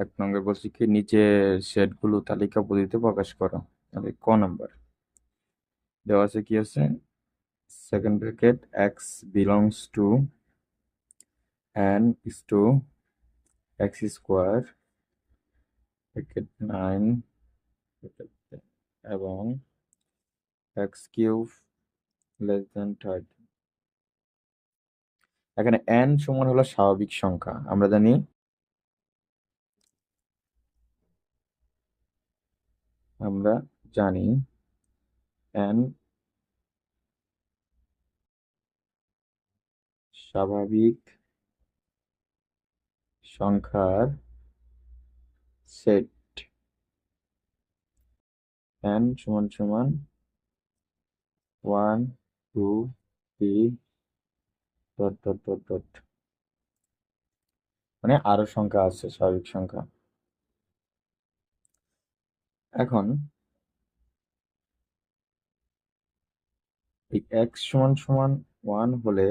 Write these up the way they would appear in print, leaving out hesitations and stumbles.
এক নম্বর বলছি কি নিচে সেটগুলো তালিকা পদ্ধতিতে প্রকাশ করো। তাহলে ক নাম্বার দেওয়া আছে কি আছে, second bracket x belongs to N is two x square bracket 9 এবং এক্স কিউব লেস দেন 30। এখানে n সমান হলো স্বাভাবিক সংখ্যা। আমরা জানি n স্বাভাবিক সংখ্যার সেট। n সমান সমান 1 2 3 ডট ডট ডট ডট, মানে আরো সংখ্যা আছে স্বাভাবিক সংখ্যা। এখন এই x সমান সমান 1 হলে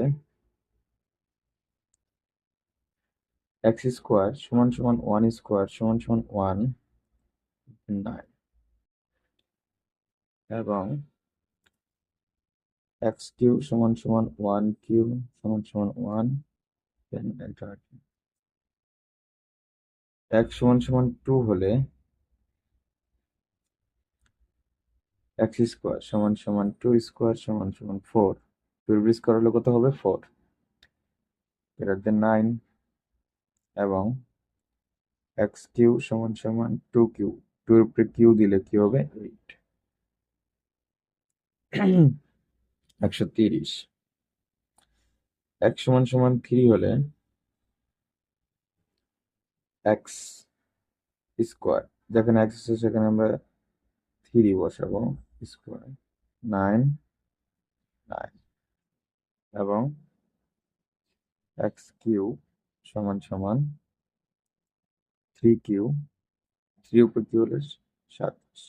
x স্কোয়ার সমান সমান 1 স্কোয়ার সমান সমান 1 9 এবং x কিউব সমান সমান 1 কিউব সমান সমান 1 x সমান সমান 2 হলে x স্কোয়ার সমান সমান 2 স্কোয়ার সমান সমান 4। 2 এর বীজ করলে কত হবে 4 গ্রেটার দেন 9 এবং x কিউব সমান সমান 2 কিউব, 2 এর উপরে কিউ দিলে কি হবে 8 130। x সমান সমান 3 হলে x স্কোয়ার, যেখানে x আছে সেখানে আমরা 3 বসাবো স্কোয়ার 9 9 এবং x কিউব সমান সমান 3 কিউব, 3 উপর কিউ হলে 27।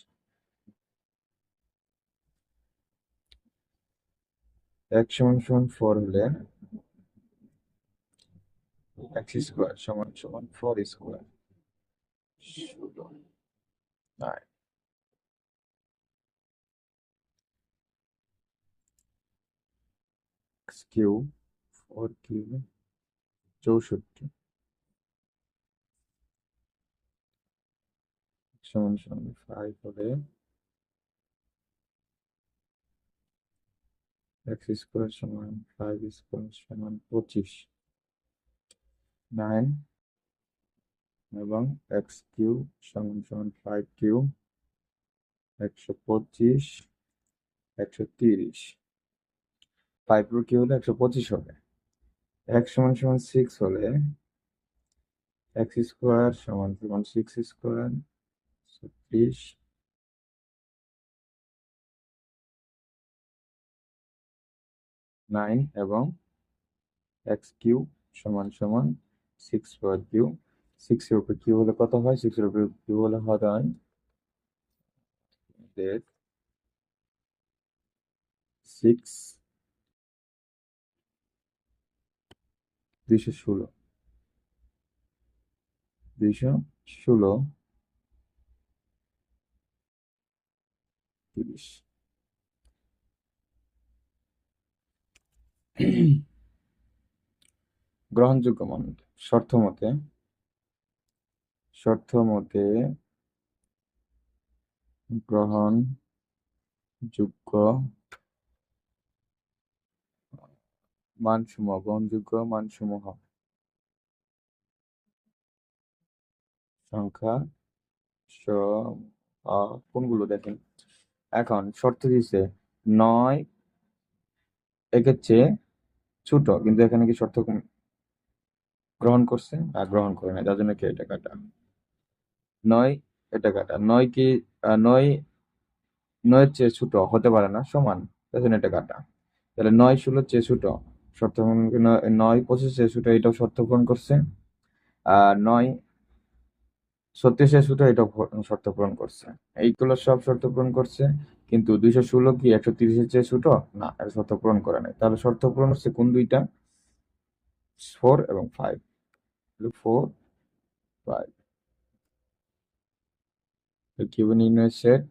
x সমান সমান 4 হলে x স্কোয়ার সমান সমান 4 স্কোয়ার 9 x কিউব 4 কিউব 64 সমান সমান 5 হলে x স্কোয়ার সমান 5 স্কোয়ার সমান 25 9 এবং x কিউব সমান সমান 5 কিউব 125 130। 5 রুট কিউব হলে 125 হবে। x সমান সমান 6 হলে x স্কোয়ার সমান সমান 6 স্কোয়ার 36 9 এবং x কিউব সমান সমান 6 পাওয়ার কিউব। 6 এর উপর কিউ হলে কত হয়, 6 এর উপর কিউ হলে হয় 6 216 216 30। গ্রহণযোগ্য মান শর্ত মতে গ্রহণযোগ্য মানসমূহ সংখ্যা কোনগুলো দেখেন। এখন শর্ত দিছে 9 একের চেয়ে ছোট, কিন্তু এখানে কি শর্ত গ্রহণ করছে আর গ্রহণ করে না, যার জন্য কি এটা কাটা 9, এটা কাটা 9 কি 9 9 এর চেয়ে ছোট হতে পারে না সমান, তার জন্য এটা কাটা। তাহলে 9 16 চেয়ে ছোট শর্ত 9 25 চেয়ে ছোট, এটাও শর্ত পূরণ করছে। আর 9 36 চেয়ে ছোট, এটাও শর্ত পূরণ করছে। এইগুলো সব শর্ত পূরণ করছে, কিন্তু 216 কি 130 এর চেয়ে ছোট না, এটা শর্ত পূরণ করে নাই। তাহলে শর্ত পূরণ হচ্ছে কোন দুইটা, 4 এবং 5, 4 5 কিউব নির্ণয় সেট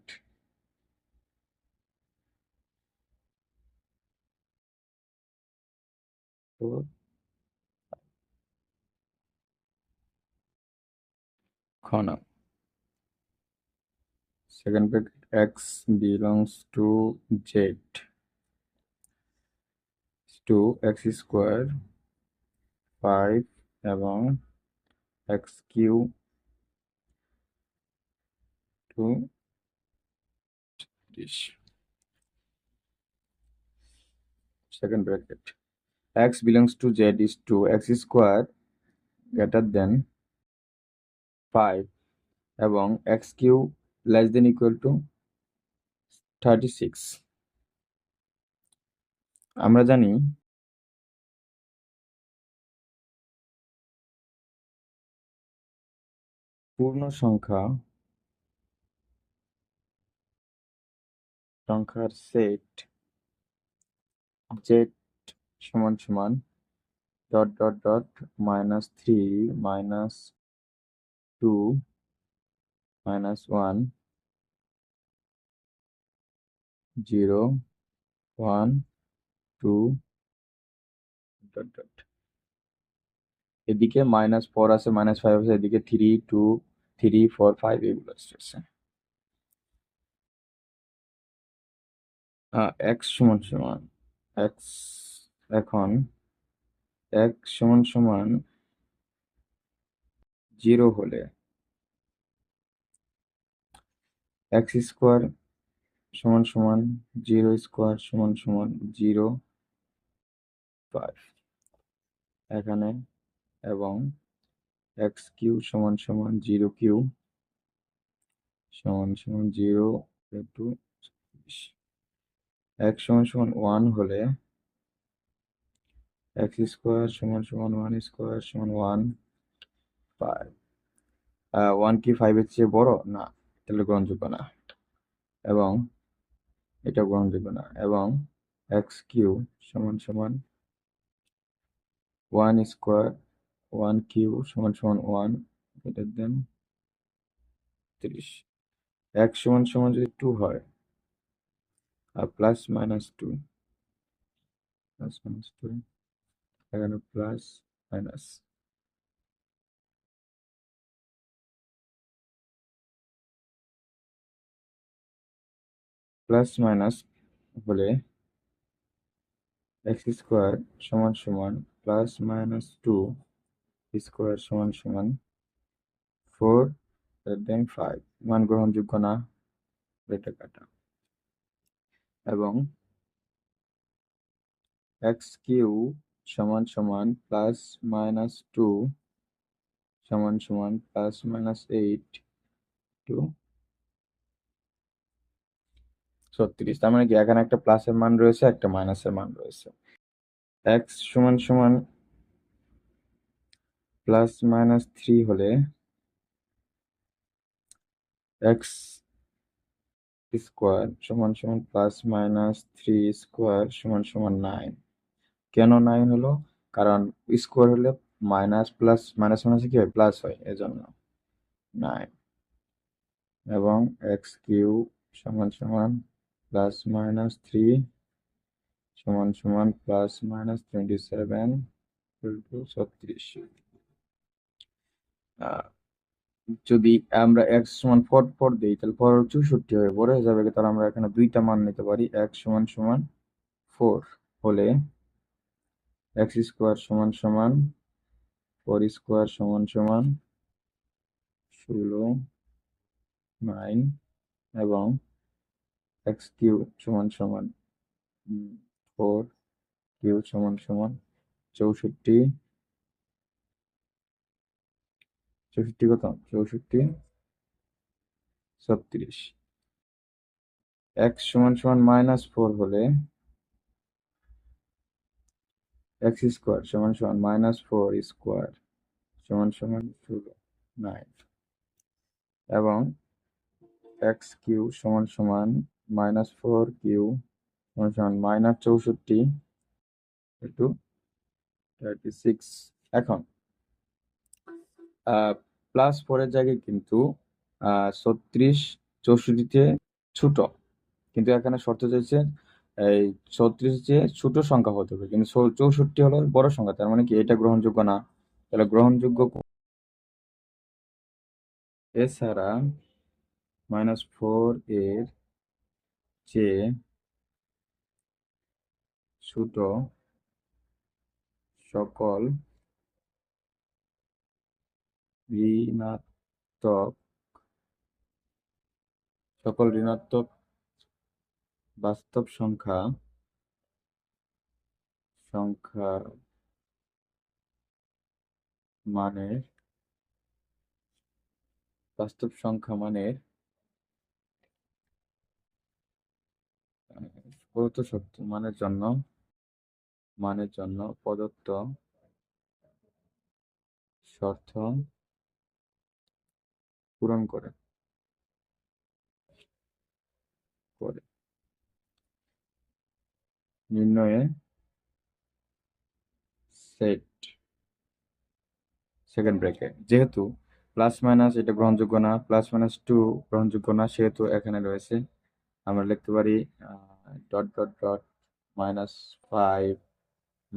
খ. Second bracket x belongs to z to x square 5 এবং x cube to 30. Second bracket x belongs to z is to x square greater than 5 এবং x cube less than equal to 36. আমরা জানি পূর্ণ সংখ্যার set z সমান সমান dot dot dot -3 -2 -1 0 1 2 dot dot এদিকে -4 আছে -5 আছে, এদিকে 3 2 3 4 5 এগুলো আসছে। x সমান সমান x এখন x সমান সমান 0 হলে x স্কোয়ার সমান সমান 0 স্কোয়ার সমান সমান 0 5 এখানে এবং x কিউ সমান সমান 0 কিউ সমান সমান 0 টু x সমান সমান 1 হলে x স্কোয়ার সমান সমান 1 স্কোয়ার সমান 1 5 1 কি 5 এর চেয়ে বড় না, তাহলে গ্রহণযোগ্য না, এবং এটা গ্রহণযোগ্য না, এবং x কিউ সমান সমান 1 স্কোয়ার 1 কিউ সমান সমান 1 গ্রেটার দেন 30। x সমান সমান যদি 2 হয় প্লাস মাইনাস 2 প্লাস মাইনাস 2 এখানে প্লাস মাইনাস প্লাস মাইনাস হলে x স্কোয়ার সমান সমান প্লাস মাইনাস 2 স্কোয়ার সমান সমান 4 দেন 5 মান গ্রহণযোগ্য না, এটা কাটা, এবং x কিউ সমান সমান প্লাস মাইনাস 2 সমান সমান প্লাস মাইনাস 8 টু 36। তার মানে কি এখানে একটা প্লাসের মান রয়েছে, একটা মাইনাসের মান রয়েছে। x সমান সমান প্লাস মাইনাস 3 হলে x স্কোয়ার সমান সমান প্লাস মাইনাস 3 স্কোয়ার সমান সমান 9। কেন 9 হলো? কারণ স্কোয়ার হলে মাইনাস প্লাস মাইনাস মাইনাসে কি হয়, প্লাস হয়, এজন্য 9। এবং x কিউ সমান সমান প্লাস মাইনাস 3 সমান সমান প্লাস মাইনাস 27 36। যদি আমরা x সমান 4 দিই তাহলে 4 64 বড় হয়ে যাবে, তাহলে আমরা এখানে দুইটা মান নিতে পারি। x সমান সমান 4 হলে x স্কোয়ার সমান সমান 4 স্কোয়ার সমান সমান 16 9 এবং x কিউ সমান সমান 4 কিউ সমান সমান 64 কত 64 36। x সমান সমান -4 হলে x স্কোয়ার সমান সমান -4 স্কোয়ার সমান সমান 9 এবং x কিউ সমান সমান -4 কিউ সমান সমান -64 টু 36। এখন প্লাস 4 এর জায়গায় কিন্তু 36 64 ছোট, কিন্তু এখানে শর্ত চাইছে এই 36 যে ছোট সংখ্যা হতে হবে, কিন্তু 64 হলো বড় সংখ্যা, তার মানে কি এটা গ্রহণযোগ্য না। তাহলে গ্রহণযোগ্য এছাড়া -4 এর চেয়ে ছোট সকল ঋণাত্মক ঋণাত্মক বাস্তব সংখ্যা মানের প্রদত্ত শর্ত মানের জন্য প্রদত্ত শর্ত পূরণ করে নির্ণয়ে সেট সেকেন্ড ব্র্যাকেট, যেহেতু প্লাস মাইনাস এটা গ্রহণযোগ্য না, +-2 গ্রহণযোগ্য না, সেহেতু এখানে রয়েছে আমরা লিখতে পারি ডট ডট ডট -5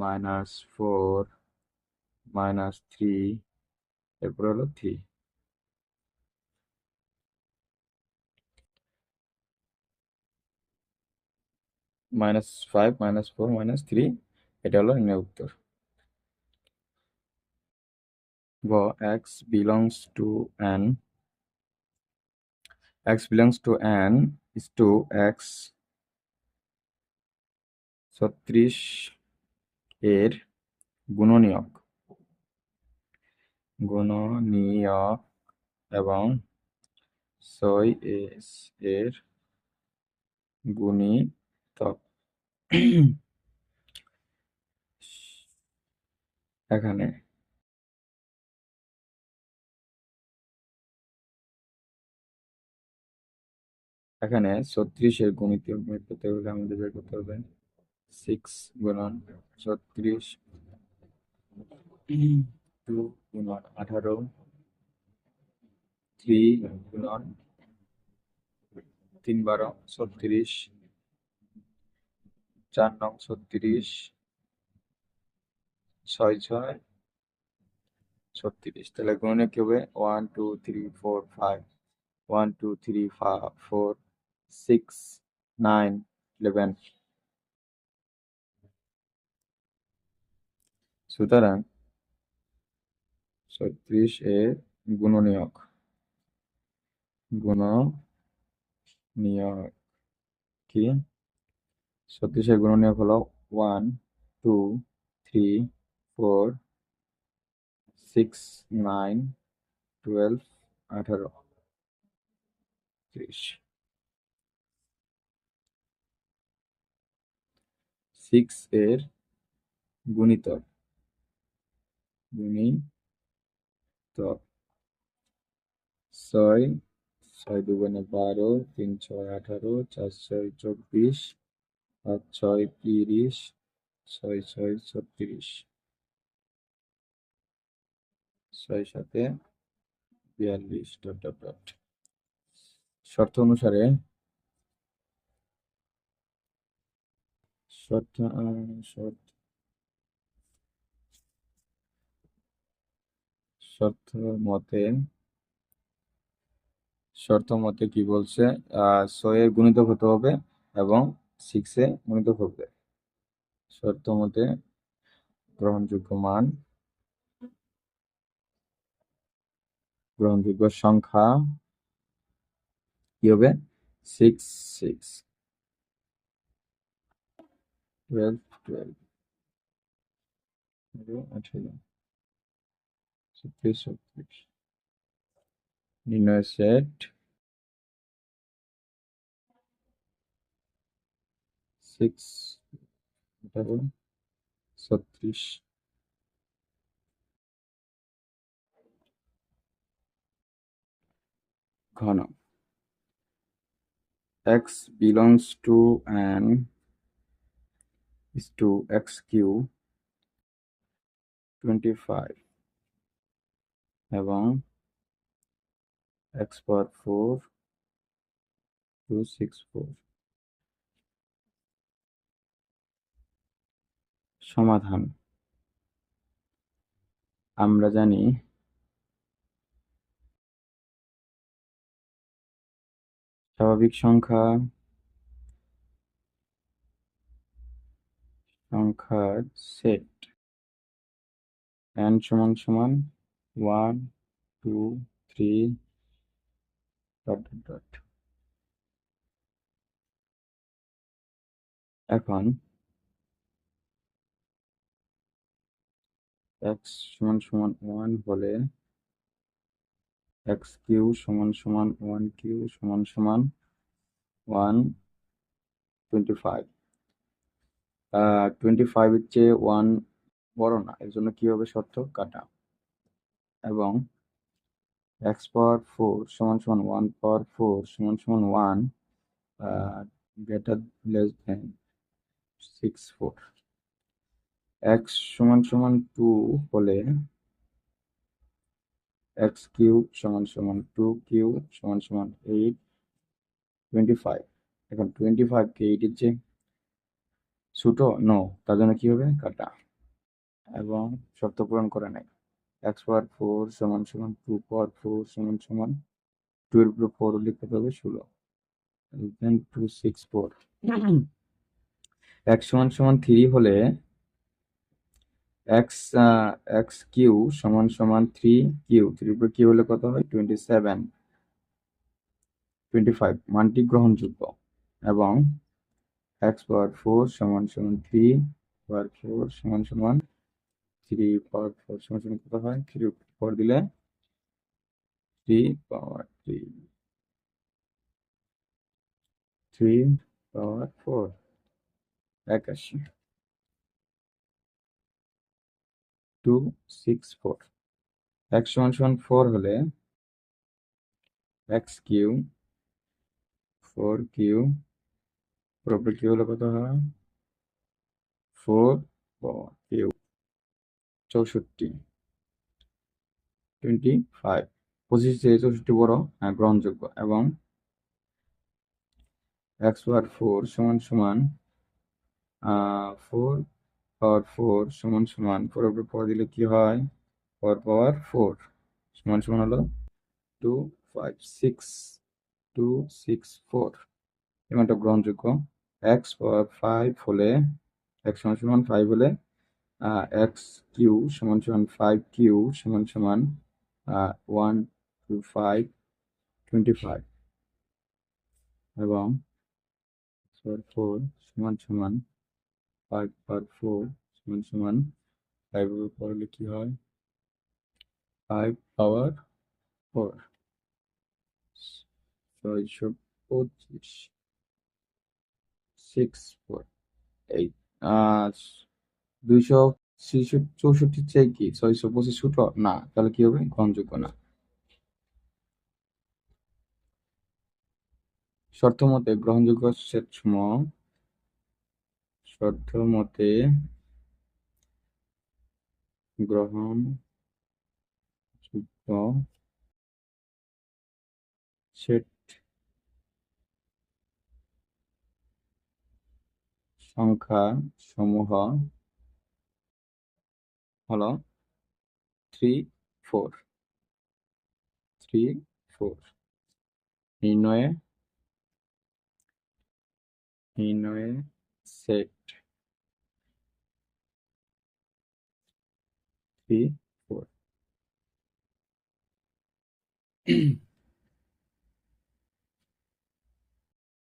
-4 -3, এরপর হলো 3 -5 -4 -3, এটা হলো নির্ণয় উত্তর। গ x belongs to n is to x 36 এর গুণনীয়ক এবং 6s এর গুণিতক। এখানে এখানে 36 এর গুণিতক বের করতে হলে আমাদের বের করতে হবে 6 গুণন 36 2 গুণন 18 3 গুণন 3 12 36 4 9 36 6 6 36। তাহলে গুণনে কি হবে 1 2 3 4 5 1 2 3 4 6 9 11। সুতরাং 36 এর গুণনীয়ক কি 36 এর গুণনীয়ক হলো 1 2 3 4 6 9 12 18 30। 6 এর গুণিতক 6 6 দুগুণে 12 3 6 18 4 6 24 5 6 30 6 6 36 6 7 42 ডট ডট ডট। শর্ত অনুসারে শর্ত মতে কি বলছে 6 এর গুণিতক হতে হবে এবং 6 এ গুণিতক হবে। শর্ত মতে গ্রহণযোগ্য সংখ্যা কি হবে 6 6 12 12 18 36 36। নির্ণয় সেট 6 36। ঘন x belongs to n is to x cube 25 এবং x পাওয়ার 4 264 সমাধান। আমরা জানি স্বাভাবিক সংখ্যার সেট n সমান সমান 1 2 3 ডট ডট ডট। এখন x সমান সমান 1 হলে x কিউ সমান সমান 1 কিউ সমান সমান 125। 25 এর চেয়ে 1 বড় না, এর জন্য কি হবে? শর্ত কাটা। এবং x পাওয়ার 4 সমান সমান 1 পাওয়ার 4 সমান সমান 1 গ্রেটার লেস দেন 64। x সমান সমান 2 হলে x কিউব সমান সমান 2 কিউব সমান সমান 8 25। এখন 25 কে 8 এর চেয়ে ছোট নো, তার জন্য কি হবে? কাটা। এবং শর্ত পূরণ করে নাই। x পাওয়ার 4 সমান সমান 2 পাওয়ার 4 সমান সমান 2 এর উপর 4 লিখতে হবে 16 দেন 264। x সমান সমান 3 হলে x x কিউ সমান সমান 3 কিউ 3 এর উপর কিউ হলে কত হয়? 27 25 মানটি গ্রহণযোগ্য। এবং x পাওয়ার 4 সমান সমান 3 পাওয়ার 4 সমান সমান 3 পাওয়ার 4 সমান সমান কত হয়? 3 উপর 4 দিলে 3 পাওয়ার 3 3 পাওয়ার 4 81 264। x সমান সমান 4 হলে x কিউ 4 কিউ পুরোপুরি কিউ হলে কত হয়? 4 পাওয়ার কিউ 64 25। 25 থেকে 64 বড়, হ্যাঁ গ্রহণযোগ্য। এবং x পাওয়ার 4 সমান সমান 4 পাওয়ার 4 সমান সমান 4 এর উপর পাওয়ার দিলে কি হয়? পাওয়ার 4 সমান সমান হলো 264। এই মানটা গ্রহণযোগ্য। x পাওয়ার 5 হলে x সমান সমান 5 হলে x কিউ সমান সমান 5 কিউ সমান সমান 125 25। এবং x পাওয়ার 4 সমান সমান 5 পাওয়ার 4 সমান সমান 5 এর উপর হলে কি হয়? 5 পাওয়ার 4 625 648 264 চাই কি 625 ছোট না, তাহলে কি হবে? গ্রহণযোগ্য না। শর্ত মতে গ্রহণযোগ্য সেট সমূহ শর্ত মতে গ্রহণযোগ্য সেট সংখ্যা সমূহ হলো 3 4 3 4। নির্ণয়ে সেট 3 4